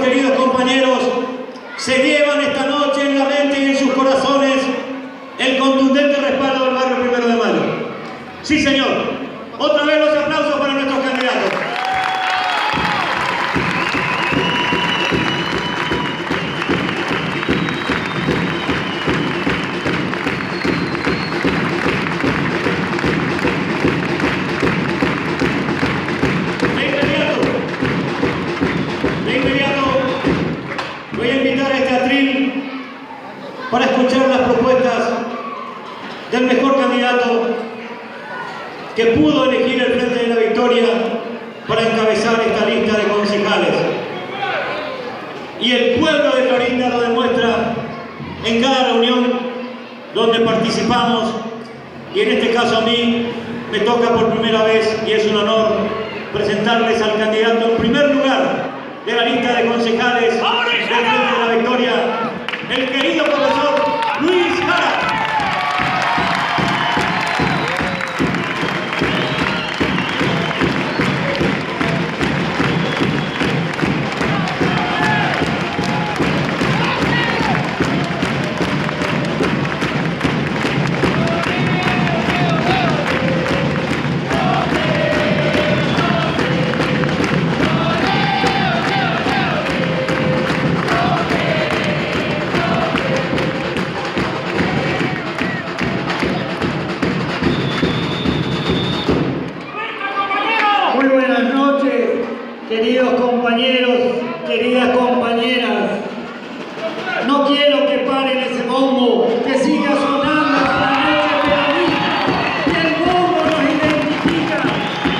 queridos compañeros, se llevan esta noche en la mente y en sus corazones el contundente respaldo del barrio 1 de Mayo. Sí, señor. Otra vez los aplausos para nuestros candidatos. De inmediato voy a invitar a este atril para escuchar las propuestas del mejor candidato que pudo elegir el Frente de la Victoria para encabezar esta lista de concejales. Y el pueblo de Clorinda lo demuestra en cada reunión donde participamos, y en este caso a mí me toca por primera vez y es un honor presentarles al candidato en primer lugar de la lista de concejales del Frente de la Victoria, el querido profesor Luis Jara. Queridos compañeros, queridas compañeras, no quiero que paren ese bombo, que siga sonando hasta la noche peronista, que el bombo nos identifica.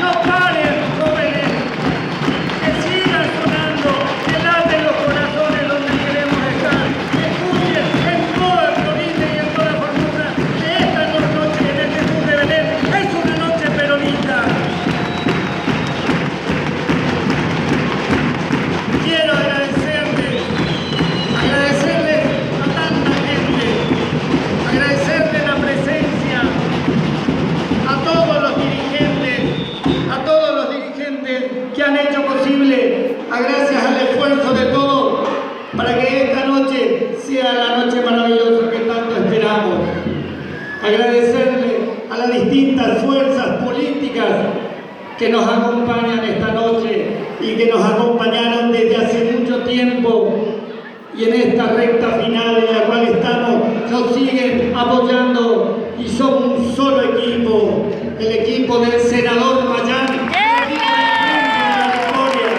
No paren, jóvenes, que sigan sonando, que laten los corazones donde queremos estar, que escuchen en toda Clorinda y en toda Formosa que esta noche en el Jesús de Belén es una noche peronista. Quiero agradecerles a tanta gente, agradecerles la presencia a todos los dirigentes que han hecho posible, gracias al esfuerzo de todos, para que esta noche sea la noche maravillosa que tanto esperamos. Agradecerle a las distintas fuerzas políticas que nos acompañan esta noche y que nos acompañaron desde hace mucho tiempo, y en esta recta final en la cual estamos nos siguen apoyando y somos un solo equipo, el equipo del senador Payán, el equipo del Frente de la Victoria.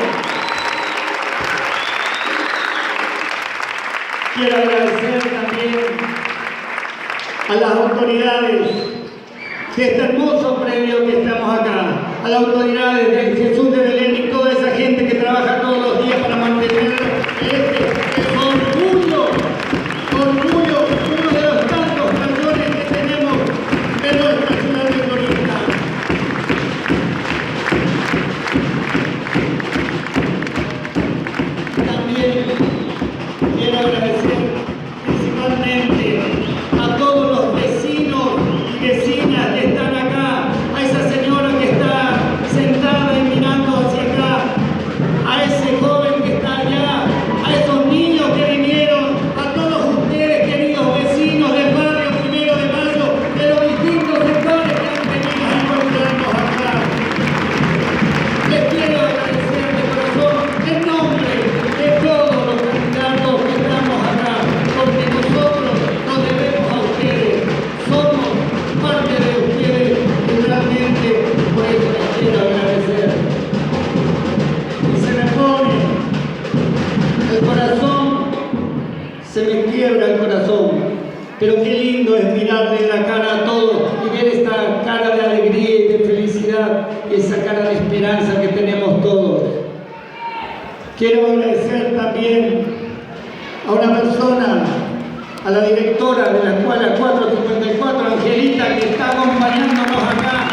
Quiero agradecer también a las autoridades de este hermoso predio que estamos acá, a las autoridades de Jesús de Belén y toda esa gente que trabaja todos los días para mantener este orgullo, uno de los tantos cantones que tenemos de nuestra ciudad de Clorinda. También quiero agradecer principalmente a todos los vecinos y vecinas que están acá, a esa señora que está sentada y mirando hacia acá, a ese joven que está allá, a esos niños que vinieron, a todos ustedes, queridos vecinos del barrio 1 de Mayo, de los distintos sectores que han venido a encontrarnos acá. Les quiero agradecer de corazón en nombre de todos los candidatos que estamos acá, porque nosotros nos debemos a ustedes, somos parte de ustedes y realmente por eso les quiero agradecer. Y se me pone el corazón, se me quiebra el corazón, pero qué lindo es mirarle la cara a todos y ver esta cara de alegría y de felicidad y esa cara de esperanza que tenemos todos. Quiero agradecer también a una persona, a la directora de la Escuela 454, Angelita, que está acompañándonos acá,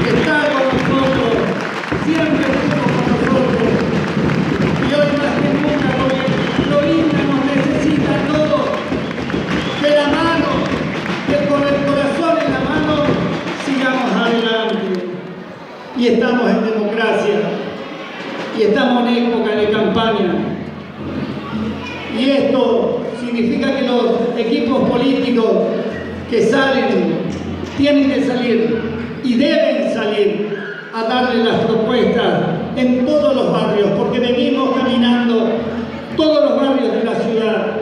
que está con nosotros, siempre estuvo con nosotros, y hoy más que nunca, porque Clorinda nos necesita a todos, de la mano, que con el corazón en la mano, sigamos adelante. Y estamos en democracia. y estamos en época de campaña. Y esto significa que los equipos políticos que salen, tienen que salir y deben salir a darle las propuestas en todos los barrios, porque venimos caminando todos los barrios de la ciudad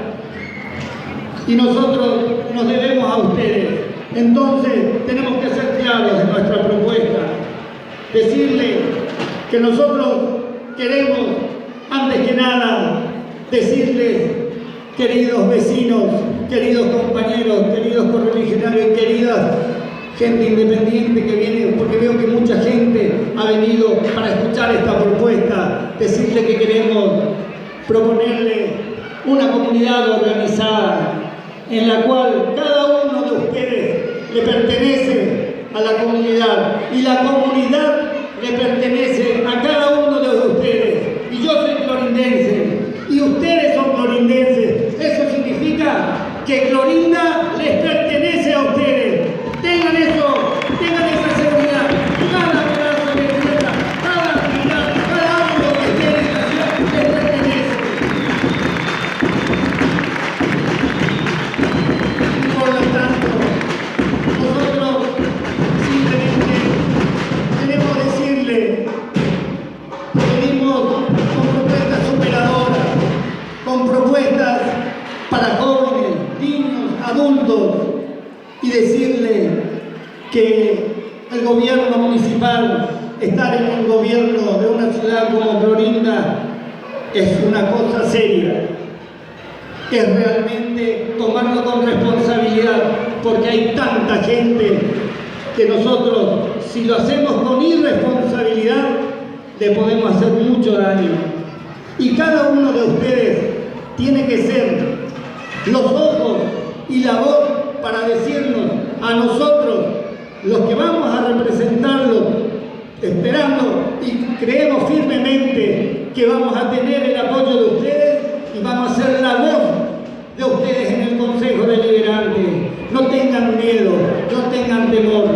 y nosotros nos debemos a ustedes. Entonces tenemos que ser claros en nuestra propuesta, decirle que nosotros queremos, antes que nada, decirles, queridos vecinos, queridos compañeros, queridos correligionarios y queridas gente independiente que viene, porque veo que mucha gente ha venido para escuchar esta propuesta, decirle que queremos proponerle una comunidad organizada en la cual cada uno de ustedes le pertenece a la comunidad y la comunidad le pertenece a cada uno de ustedes. Y yo soy clorindense y ustedes son clorindenses. Eso significa que Clorinda les pertenece a ustedes. Tengan eso, tengan esa seguridad. Cada pedazo de tierra, cada actividad, cada ámbito que esté en esta ciudad les pertenece. Y por lo tanto, nosotros simplemente queremos decirle que venimos con propuestas superadoras, con propuestas para jóvenes, niños, adultos, y decirle que el gobierno municipal, estar en un gobierno de una ciudad como Clorinda, es una cosa seria. Es realmente tomarlo con responsabilidad, porque hay tanta gente que nosotros, si lo hacemos con irresponsabilidad, le podemos hacer mucho daño. Y cada uno de ustedes tiene que ser los ojos y la voz para decirnos a nosotros, los que vamos a representarlo, esperando y creemos firmemente que vamos a tener el apoyo de ustedes y vamos a ser la voz de ustedes en el Consejo Deliberante. No tengan miedo, no tengan temor.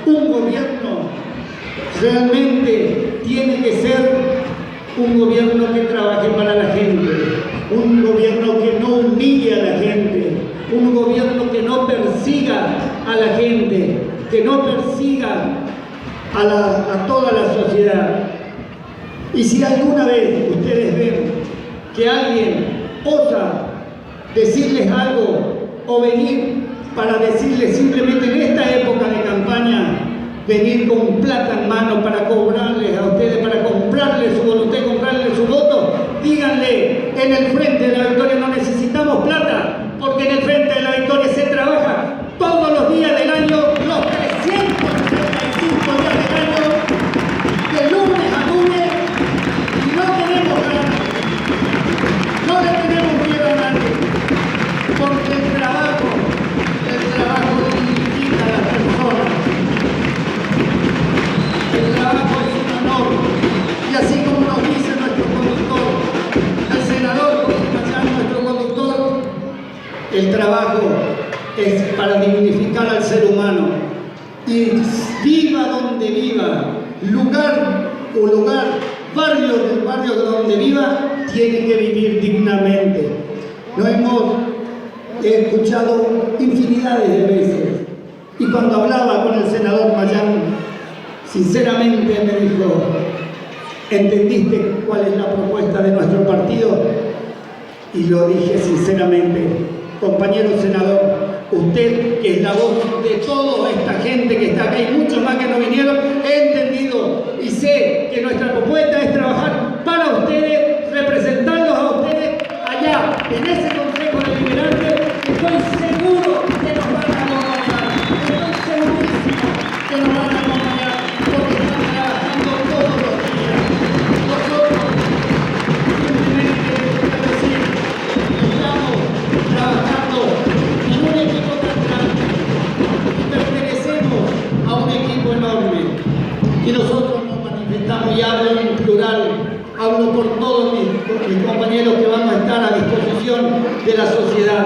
Un gobierno realmente tiene que ser un gobierno que trabaje para la gente, un gobierno que no humille a la gente, un gobierno que no persiga a la gente, que no persiga a toda la sociedad. Y si alguna vez ustedes ven que alguien osa decirles algo o venir para decirles simplemente en esta época de campaña, venir con plata en mano para cobrarles a ustedes, para comprarles su voluntad, comprarles su voto, díganle, en el Frente de la Victoria no necesitamos plata, porque en el Frente de la Victoria se trabaja todos los días del año, los 365 días del año, de lunes a lunes, y no tenemos ganas, no le tenemos miedo a nadie, porque el trabajo dignifica a las personas, el trabajo es un honor, y así como nos dice nuestro conductor, el senador José Pachán, nuestro conductor, el trabajo es para dignificar al ser humano, y viva donde viva, lugar, barrio donde viva, tiene que vivir dignamente. Lo hemos escuchado infinidades de veces, y cuando hablaba con el senador Pachán, sinceramente me dijo, ¿entendiste cuál es la propuesta de nuestro partido? Y lo dije sinceramente, compañero senador, usted que es la voz de toda esta gente que está acá y muchos más que no vinieron, he entendido y sé que nuestra propuesta es trabajar para ustedes, representarlos a ustedes allá, en ese Consejo Deliberante. Estoy seguro que nos van a acompañar, estoy segurísimo que nos van a acompañar, porque están trabajando todos los días. Nosotros simplemente quiero decir, estamos trabajando en un equipo tan grande y pertenecemos a un equipo enorme, y nosotros nos manifestamos, y hablo en plural, hablo por todos mis compañeros que van a estar a disposición de la sociedad.